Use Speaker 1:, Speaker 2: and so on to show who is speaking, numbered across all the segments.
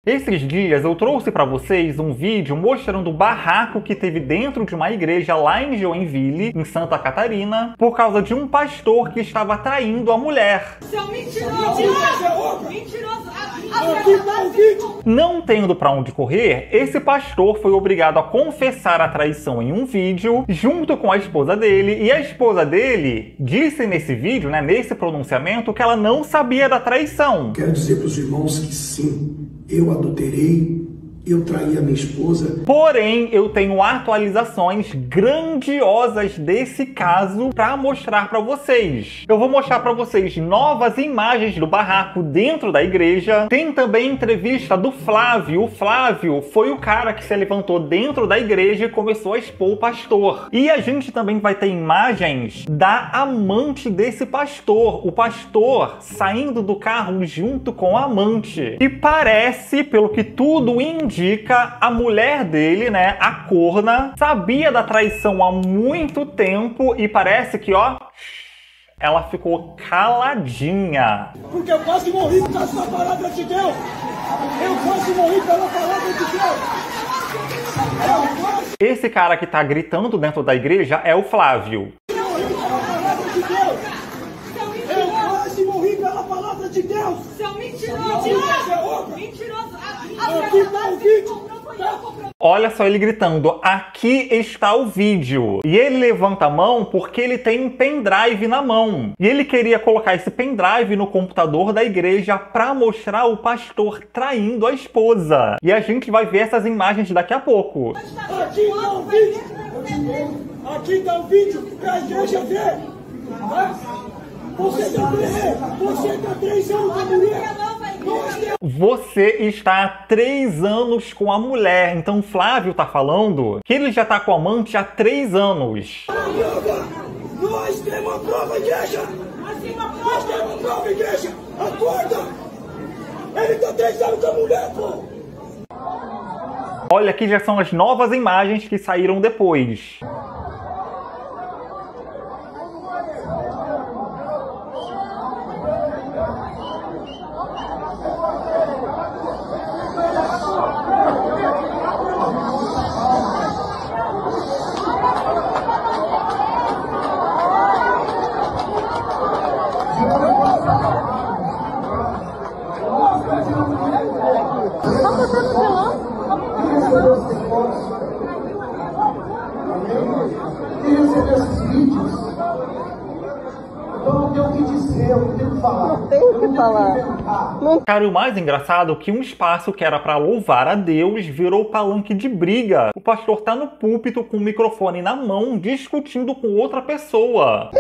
Speaker 1: Esses dias eu trouxe para vocês um vídeo mostrando o barraco que teve dentro de uma igreja lá em Joinville, em Santa Catarina, por causa de um pastor que estava traindo a mulher.
Speaker 2: Seu mentiroso! Mentiroso!
Speaker 1: Não tendo para onde correr, esse pastor foi obrigado a confessar a traição em um vídeo, junto com a esposa dele, e a esposa dele disse nesse vídeo, nesse pronunciamento, que ela não sabia da traição.
Speaker 3: Quero dizer para os irmãos que sim, eu adulterei, eu traí a minha esposa.
Speaker 1: Porém, eu tenho atualizações grandiosas desse caso para mostrar para vocês. Eu vou mostrar para vocês novas imagens do barraco dentro da igreja. Tem também entrevista do Flávio. O Flávio foi o cara que se levantou dentro da igreja e começou a expor o pastor. E a gente também vai ter imagens da amante desse pastor. O pastor saindo do carro junto com a amante. E parece, pelo que tudo indica, a mulher dele, a corna, sabia da traição há muito tempo e parece que, ela ficou caladinha.
Speaker 4: Porque eu quase morri por causa da palavra de Deus. Eu quase morri pela palavra de Deus.
Speaker 1: Esse cara que tá gritando dentro da igreja é o Flávio.
Speaker 4: Eu quase morri pela palavra de Deus.
Speaker 2: Seu mentiroso! Mentiroso!
Speaker 1: Olha só ele gritando, aqui está o vídeo. E ele levanta a mão porque ele tem um pendrive na mão. E ele queria colocar esse pendrive no computador da igreja para mostrar o pastor traindo a esposa. E a gente vai ver essas imagens daqui a pouco.
Speaker 4: Aqui está o vídeo. Aqui está o vídeo para a igreja ver. Você está 3 anos com a mulher.
Speaker 1: Você está há 3 anos com a mulher. Então o Flávio tá falando que ele já tá com a amante há 3 anos.
Speaker 4: Nós temos a prova, igreja! Nós temos a prova, igreja! Acorda! Ele tá 3 anos com a mulher, pô!
Speaker 1: Olha, aqui já são as novas imagens que saíram depois. Cara, o mais engraçado é que um espaço que era para louvar a Deus virou palanque de briga. O pastor tá no púlpito com o microfone na mão discutindo com outra pessoa.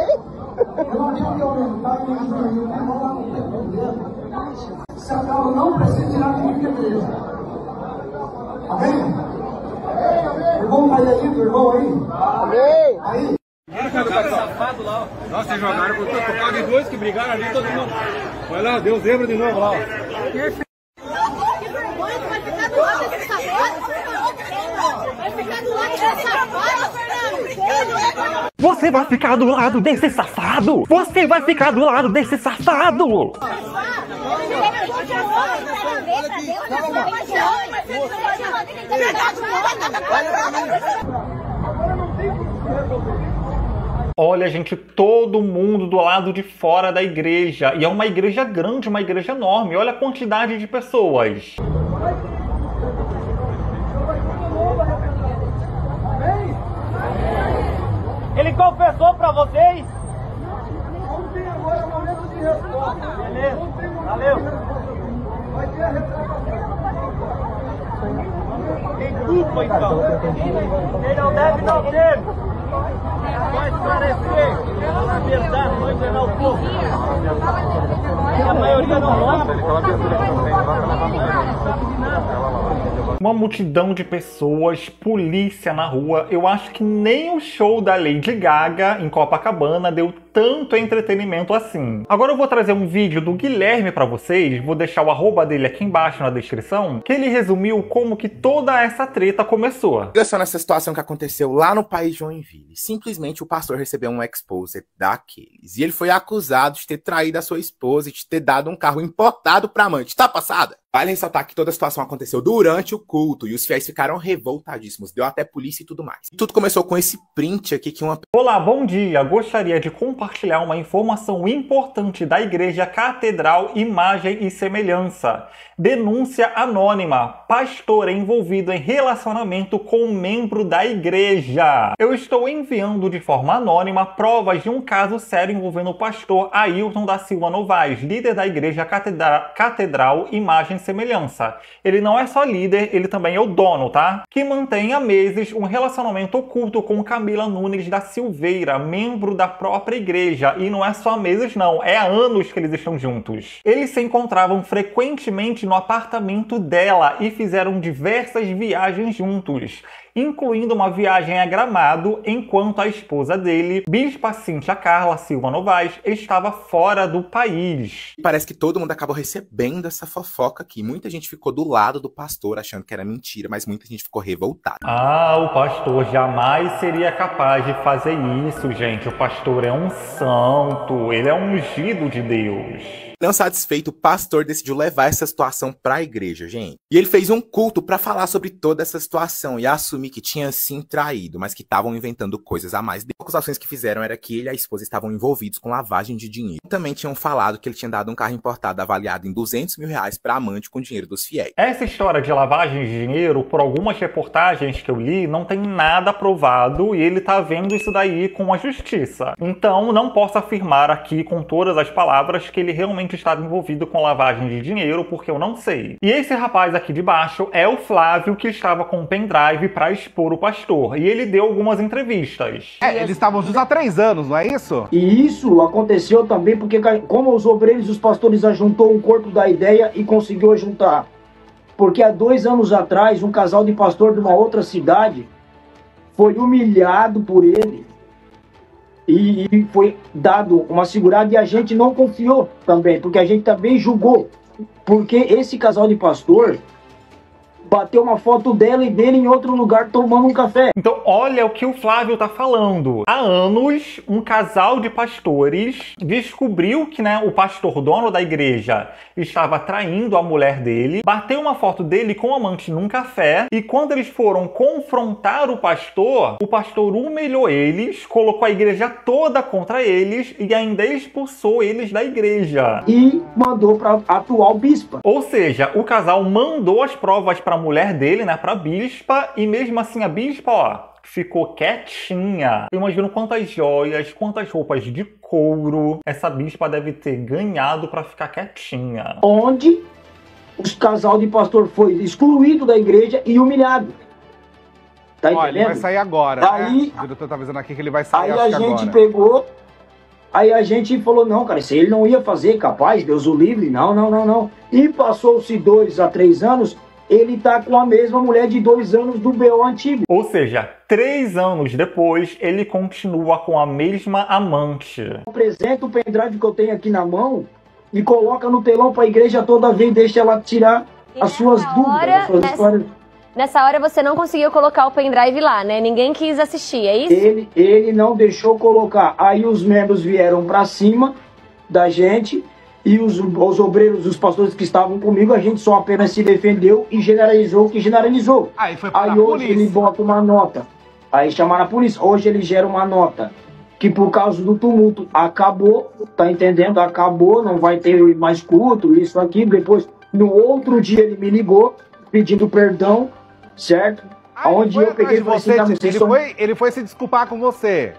Speaker 4: Se a causa não precisa tirar comigo da igreja. Amém? Irmão, vai aí, do irmão aí. Amém. Aí.
Speaker 5: Safado lá, ó. Nossa, vocês jogaram por causa de 2 que brigaram ali, todo mundo. Vai lá, Deus lembra de novo lá, ó.
Speaker 1: Você vai ficar do lado desse safado! Você vai ficar do lado desse safado! Olha, gente, todo mundo do lado de fora da igreja. E é uma igreja grande, uma igreja enorme. Olha a quantidade de pessoas.
Speaker 5: Ele confessou pra vocês? Beleza, valeu. Tem culpa então. Ele não deve não ter. Vai esclarecer a verdade, vai enganar o povo. A maioria não gosta.
Speaker 1: Uma multidão de pessoas, polícia na rua. Eu acho que nem o show da Lady Gaga em Copacabana deu tanto entretenimento assim. Agora eu vou trazer um vídeo do Guilherme para vocês, vou deixar o arroba dele aqui embaixo na descrição, que ele resumiu como que toda essa treta começou.
Speaker 6: Olha só nessa situação que aconteceu lá no país de Joinville. Simplesmente o pastor recebeu um exposit daqueles. E ele foi acusado de ter traído a sua esposa e de ter dado um carro importado pra amante. Tá passada? Vale ressaltar que toda a situação aconteceu durante o culto e os fiéis ficaram revoltadíssimos. Deu até polícia e tudo mais. E tudo começou com esse print aqui que uma...
Speaker 1: Olá, bom dia! Gostaria de compartilhar uma informação importante da Igreja Catedral Imagem e Semelhança. Denúncia anônima. Pastor envolvido em relacionamento com um membro da igreja. Eu estou enviando de forma anônima provas de um caso sério envolvendo o pastor Ailton da Silva Novaes, líder da Igreja Catedral Imagem e Semelhança. Ele não é só líder, ele também é o dono, tá? Que mantém há meses um relacionamento oculto com Camila Nunes da Silveira, membro da própria igreja. E não é só há meses não, é há anos que eles estão juntos. Eles se encontravam frequentemente no apartamento dela e fizeram diversas viagens juntos, incluindo uma viagem a Gramado, enquanto a esposa dele, Bispa Cíntia Carla Silva Novaes, estava fora do país.
Speaker 6: Parece que todo mundo acabou recebendo essa fofoca aqui. Muita gente ficou do lado do pastor achando que era mentira, mas muita gente ficou revoltada.
Speaker 1: Ah, o pastor jamais seria capaz de fazer isso, gente. O pastor é um santo, ele é um ungido de Deus.
Speaker 6: Não satisfeito, o pastor decidiu levar essa situação para a igreja, gente. E ele fez um culto para falar sobre toda essa situação e assumir que tinha sim traído, mas que estavam inventando coisas a mais. As acusações que fizeram era que ele e a esposa estavam envolvidos com lavagem de dinheiro. Também tinham falado que ele tinha dado um carro importado avaliado em R$200 mil para amante com dinheiro dos fiéis.
Speaker 1: Essa história de lavagem de dinheiro, por algumas reportagens que eu li, não tem nada provado e ele tá vendo isso daí com a justiça. Então, não posso afirmar aqui com todas as palavras que ele realmente estava envolvido com lavagem de dinheiro, porque eu não sei. E esse rapaz aqui de baixo é o Flávio, que estava com o pendrive para expor o pastor. E ele deu algumas entrevistas.
Speaker 7: Eles estavam juntos há 3 anos, não é isso?
Speaker 8: E isso aconteceu também porque, como os obreiros e os pastores ajuntou o corpo da ideia e conseguiu ajuntar. Porque há 2 anos atrás, um casal de pastor de uma outra cidade foi humilhado por ele. E foi dado uma segurada e a gente não confiou também, porque a gente também julgou. Porque esse casal de pastor bateu uma foto dela e dele em outro lugar tomando um café.
Speaker 1: Então olha o que o Flávio tá falando. Há anos, um casal de pastores descobriu que, o pastor dono da igreja estava traindo a mulher dele, bateu uma foto dele com o amante num café e quando eles foram confrontar o pastor humilhou eles, colocou a igreja toda contra eles e ainda expulsou eles da igreja.
Speaker 8: E mandou para a atual bispa.
Speaker 1: Ou seja, o casal mandou as provas para a mulher dele, pra bispa, e mesmo assim a bispa, ficou quietinha. Eu imagino quantas joias, quantas roupas de couro essa bispa deve ter ganhado para ficar quietinha.
Speaker 8: Onde o casal de pastor foi excluído da igreja e humilhado. Tá entendendo?
Speaker 7: Olha, ele vai sair agora,
Speaker 8: aí,
Speaker 7: O diretor tá avisando aqui que ele vai sair
Speaker 8: agora. Aí a gente pegou, aí a gente falou, não, cara, isso ele não ia fazer, capaz, Deus o livre, não. E passou-se 2 a 3 anos, ele tá com a mesma mulher de 2 anos do BO antigo.
Speaker 1: Ou seja, 3 anos depois, ele continua com a mesma amante.
Speaker 8: Apresenta o pendrive que eu tenho aqui na mão e coloca no telão pra igreja toda vez, deixa ela tirar as suas dúvidas, as suas histórias.
Speaker 9: Nessa hora você não conseguiu colocar o pendrive lá, né? Ninguém quis assistir, é isso?
Speaker 8: Ele não deixou colocar. Aí os membros vieram pra cima da gente e os obreiros, os pastores que estavam comigo, a gente só apenas se defendeu e generalizou o que generalizou.
Speaker 7: Aí foi para a
Speaker 8: hoje
Speaker 7: polícia.
Speaker 8: Ele bota uma nota. Aí chamaram a polícia. Hoje ele gera uma nota que por causa do tumulto acabou, tá entendendo? Acabou, não vai ter mais culto, isso aqui. Depois, no outro dia ele me ligou pedindo perdão, certo? Aonde eu peguei e falei assim,
Speaker 7: ele foi se desculpar com você.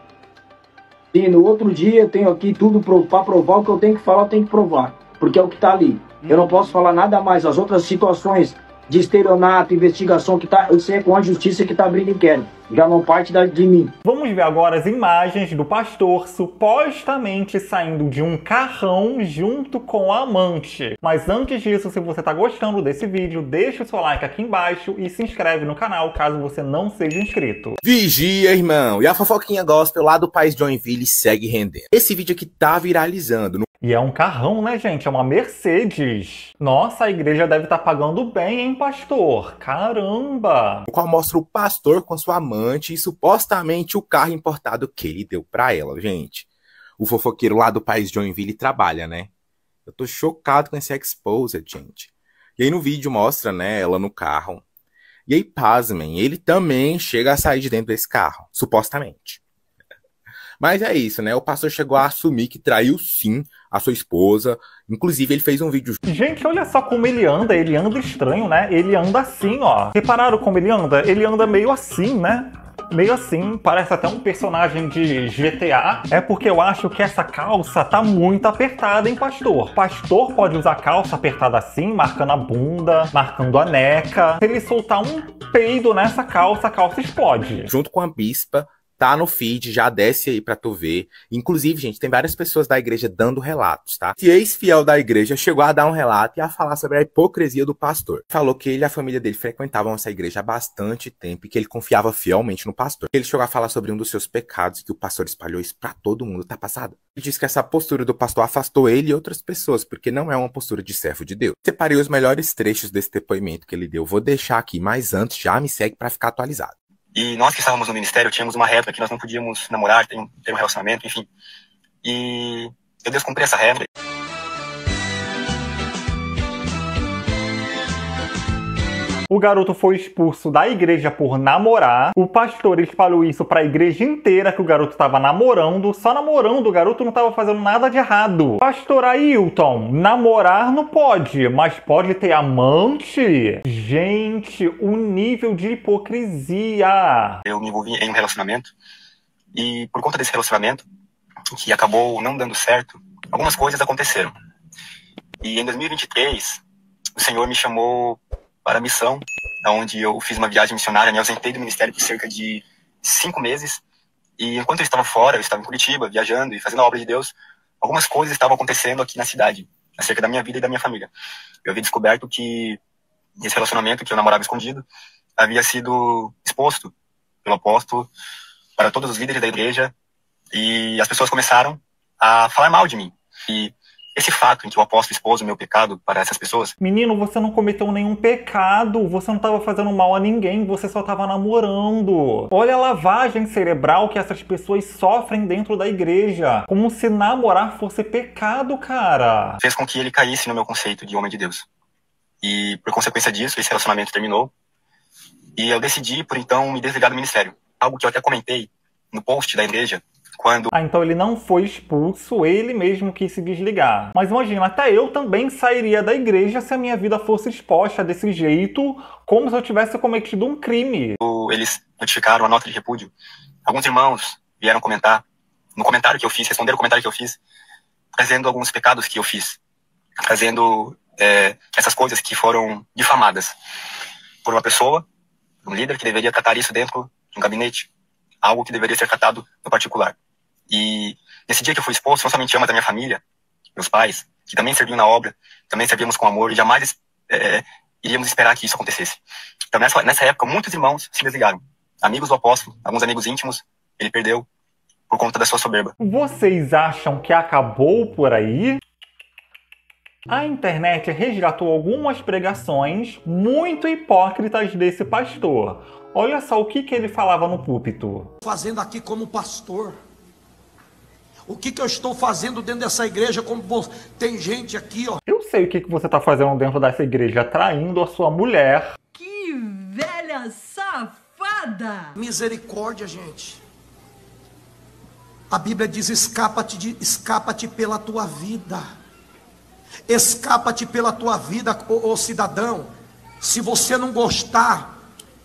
Speaker 8: E no outro dia eu tenho aqui tudo para provar o que eu tenho que falar, eu tenho que provar. Porque é o que tá ali. Eu não posso falar nada mais. As outras situações de estelionato, investigação, que tá, isso é com a justiça que tá abrindo inquérito. Já não parte de mim.
Speaker 1: Vamos ver agora as imagens do pastor supostamente saindo de um carrão junto com a amante. Mas antes disso, se você tá gostando desse vídeo, deixa o seu like aqui embaixo e se inscreve no canal caso você não seja inscrito.
Speaker 6: Vigia, irmão! E a fofoquinha gospel lá do país Joinville segue rendendo. Esse vídeo aqui tá viralizando.
Speaker 1: E é um carrão, né, gente? É uma Mercedes. Nossa, a igreja deve estar pagando bem, hein, pastor? Caramba!
Speaker 6: O qual mostra o pastor com sua amante e supostamente o carro importado que ele deu pra ela, gente. O fofoqueiro lá do país Joinville trabalha, né? Eu tô chocado com esse exposed, gente. E aí no vídeo mostra, né, ela no carro. E aí, pasmem, ele também chega a sair de dentro desse carro, supostamente. Mas é isso, né? O pastor chegou a assumir que traiu sim a sua esposa. Inclusive, ele fez um vídeo...
Speaker 1: Gente, olha só como ele anda estranho, né? Ele anda assim, ó. Repararam como ele anda? Ele anda meio assim, né? Meio assim, parece até um personagem de GTA. É porque eu acho que essa calça tá muito apertada, hein, pastor? Pastor pode usar calça apertada assim, marcando a bunda, marcando a neca. Se ele soltar um peido nessa calça, a calça explode.
Speaker 6: Junto com a bispa, tá no feed, já desce aí pra tu ver. Inclusive, gente, tem várias pessoas da igreja dando relatos, tá? Esse ex-fiel da igreja chegou a dar um relato e a falar sobre a hipocrisia do pastor. Falou que ele e a família dele frequentavam essa igreja há bastante tempo e que ele confiava fielmente no pastor. Ele chegou a falar sobre um dos seus pecados e que o pastor espalhou isso pra todo mundo, tá passado? Ele disse que essa postura do pastor afastou ele e outras pessoas, porque não é uma postura de servo de Deus. Separei os melhores trechos desse depoimento que ele deu. Vou deixar aqui, mas antes já me segue pra ficar atualizado.
Speaker 10: E nós que estávamos no ministério tínhamos uma regra que nós não podíamos namorar, ter um relacionamento, enfim. E eu descumpri essa regra.
Speaker 1: O garoto foi expulso da igreja por namorar. O pastor espalhou isso pra igreja inteira que o garoto tava namorando. Só namorando, o garoto não tava fazendo nada de errado. Pastor Ailton, namorar não pode, mas pode ter amante? Gente, o nível de hipocrisia.
Speaker 10: Eu me envolvi em um relacionamento e por conta desse relacionamento, que acabou não dando certo, algumas coisas aconteceram. E em 2023, o Senhor me chamou para a missão, onde eu fiz uma viagem missionária, me ausentei do ministério por cerca de 5 meses, e enquanto eu estava fora, eu estava em Curitiba, viajando e fazendo a obra de Deus, algumas coisas estavam acontecendo aqui na cidade, acerca da minha vida e da minha família. Eu havia descoberto que esse relacionamento que eu namorava escondido havia sido exposto pelo apóstolo para todos os líderes da igreja, e as pessoas começaram a falar mal de mim. E esse fato em que o apóstolo expôs o meu pecado para essas pessoas...
Speaker 1: Menino, você não cometeu nenhum pecado, você não estava fazendo mal a ninguém, você só estava namorando. Olha a lavagem cerebral que essas pessoas sofrem dentro da igreja. Como se namorar fosse pecado, cara.
Speaker 10: Fez com que ele caísse no meu conceito de homem de Deus. E por consequência disso, esse relacionamento terminou. E eu decidi, por então, me desligar do ministério. Algo que eu até comentei no post da igreja, quando...
Speaker 1: Ah, então ele não foi expulso, ele mesmo quis se desligar. Mas imagina, até eu também sairia da igreja se a minha vida fosse exposta desse jeito, como se eu tivesse cometido um crime.
Speaker 10: Eles notificaram a nota de repúdio. Alguns irmãos vieram comentar, no comentário que eu fiz, responderam o comentário que eu fiz, trazendo alguns pecados que eu fiz, trazendo essas coisas que foram difamadas por uma pessoa, um líder que deveria tratar isso dentro de um gabinete, algo que deveria ser tratado no particular. E nesse dia que eu fui exposto, não somente eu, mas a minha família, meus pais, que também serviam na obra, também servíamos com amor, e jamais iríamos esperar que isso acontecesse. Então nessa época, muitos irmãos se desligaram. Amigos do apóstolo, alguns amigos íntimos, ele perdeu por conta da sua soberba.
Speaker 1: Vocês acham que acabou por aí? A internet resgatou algumas pregações muito hipócritas desse pastor. Olha só o que ele falava no púlpito.
Speaker 11: Fazendo aqui como pastor. O que eu estou fazendo dentro dessa igreja? Como tem gente aqui, ó.
Speaker 1: Eu sei o que você está fazendo dentro dessa igreja, traindo a sua mulher.
Speaker 2: Que velha safada!
Speaker 11: Misericórdia, gente. A Bíblia diz: escapa-te pela tua vida. Escapa-te pela tua vida, ô cidadão. Se você não gostar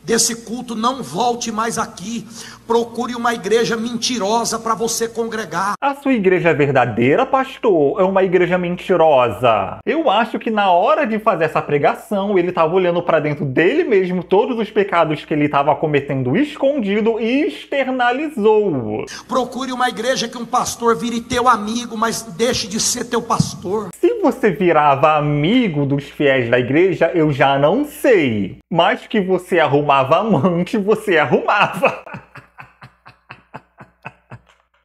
Speaker 11: desse culto, não volte mais aqui. Procure uma igreja mentirosa para você congregar.
Speaker 1: A sua igreja é verdadeira, pastor? É uma igreja mentirosa? Eu acho que na hora de fazer essa pregação, ele estava olhando para dentro dele mesmo todos os pecados que ele estava cometendo escondido e externalizou.
Speaker 11: Procure uma igreja que um pastor vire teu amigo, mas deixe de ser teu pastor.
Speaker 1: Se você virava amigo dos fiéis da igreja, eu já não sei. Mas que você arrumava amante, você arrumava.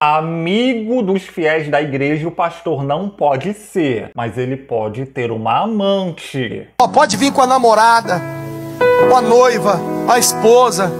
Speaker 1: Amigo dos fiéis da igreja, o pastor não pode ser, mas ele pode ter uma amante.
Speaker 11: Pode vir com a namorada, com a noiva, a esposa.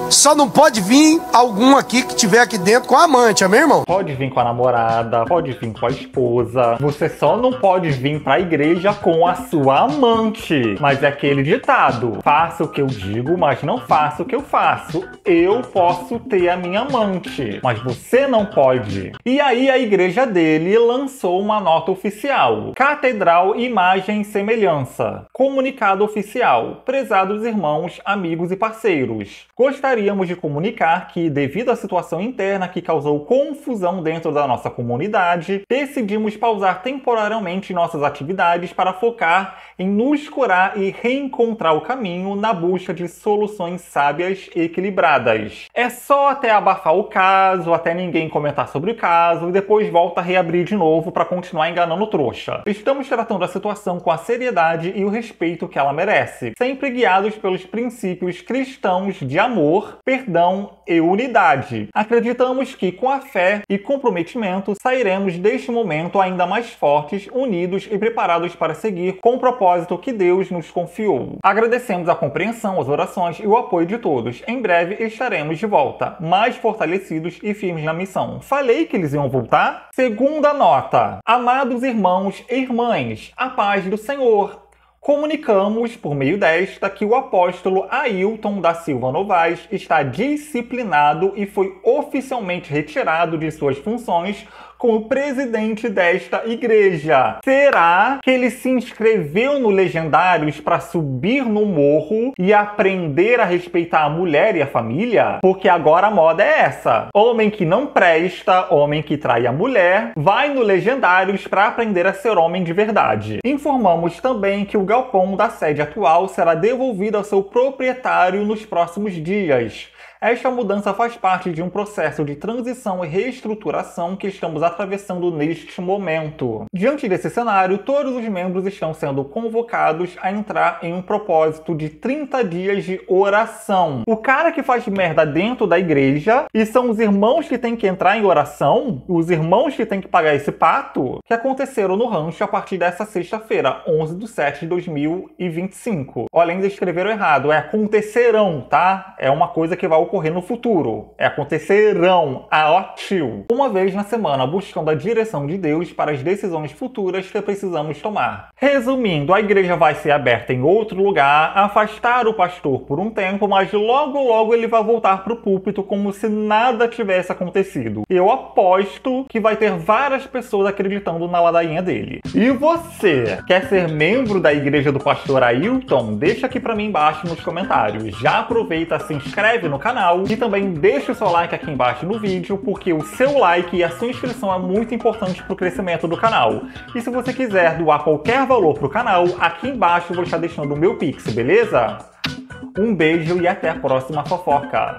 Speaker 11: Só não pode vir algum aqui que tiver aqui dentro com a amante, amém, irmão?
Speaker 1: Pode vir com a namorada, pode vir com a esposa. Você só não pode vir pra igreja com a sua amante. Mas é aquele ditado: faça o que eu digo, mas não faça o que eu faço. Eu posso ter a minha amante, mas você não pode. E aí a igreja dele lançou uma nota oficial: Catedral, Imagem e Semelhança. Comunicado oficial: prezados irmãos, amigos e parceiros. Gostaríamos de comunicar que, devido à situação interna que causou confusão dentro da nossa comunidade, decidimos pausar temporariamente nossas atividades para focar em nos curar e reencontrar o caminho na busca de soluções sábias e equilibradas. É só até abafar o caso, até ninguém comentar sobre o caso, e depois volta a reabrir de novo para continuar enganando o trouxa. Estamos tratando a situação com a seriedade e o respeito que ela merece, sempre guiados pelos princípios cristãos de amor, perdão e unidade. Acreditamos que com a fé e comprometimento sairemos deste momento ainda mais fortes, unidos e preparados para seguir com o propósito que Deus nos confiou. Agradecemos a compreensão, as orações e o apoio de todos. Em breve estaremos de volta, mais fortalecidos e firmes na missão. Falei que eles iam voltar? Segunda nota. Amados irmãos e irmãs, a paz do Senhor. Comunicamos, por meio desta, que o apóstolo Ailton da Silva Novaes está disciplinado e foi oficialmente retirado de suas funções como presidente desta igreja. Será que ele se inscreveu no Legendários para subir no morro e aprender a respeitar a mulher e a família? Porque agora a moda é essa. Homem que não presta, homem que trai a mulher, vai no Legendários para aprender a ser homem de verdade. Informamos também que o galpão da sede atual será devolvido ao seu proprietário nos próximos dias. Esta mudança faz parte de um processo de transição e reestruturação que estamos atravessando neste momento. Diante desse cenário, todos os membros estão sendo convocados a entrar em um propósito de 30 dias de oração. O cara que faz merda dentro da igreja, e são os irmãos que têm que entrar em oração, os irmãos que têm que pagar esse pato, que aconteceram no rancho a partir dessa sexta-feira, 11/7/2025. Olha, ainda escreveram errado, é acontecerão, tá? É uma coisa que vai ocorrer no futuro. É acontecerão, ótimo. Uma vez na semana, buscando a direção de Deus para as decisões futuras que precisamos tomar. Resumindo, a igreja vai ser aberta em outro lugar, afastar o pastor por um tempo, mas logo ele vai voltar para o púlpito como se nada tivesse acontecido. Eu aposto que vai ter várias pessoas acreditando na ladainha dele. E você, quer ser membro da igreja do pastor Ailton? Deixa aqui para mim embaixo nos comentários. Já aproveita, se inscreve no canal e também deixa o seu like aqui embaixo no vídeo, porque o seu like e a sua inscrição é muito importante para o crescimento do canal. E se você quiser doar qualquer valor para o canal, aqui embaixo eu vou estar deixando o meu Pix, beleza? Um beijo e até a próxima fofoca!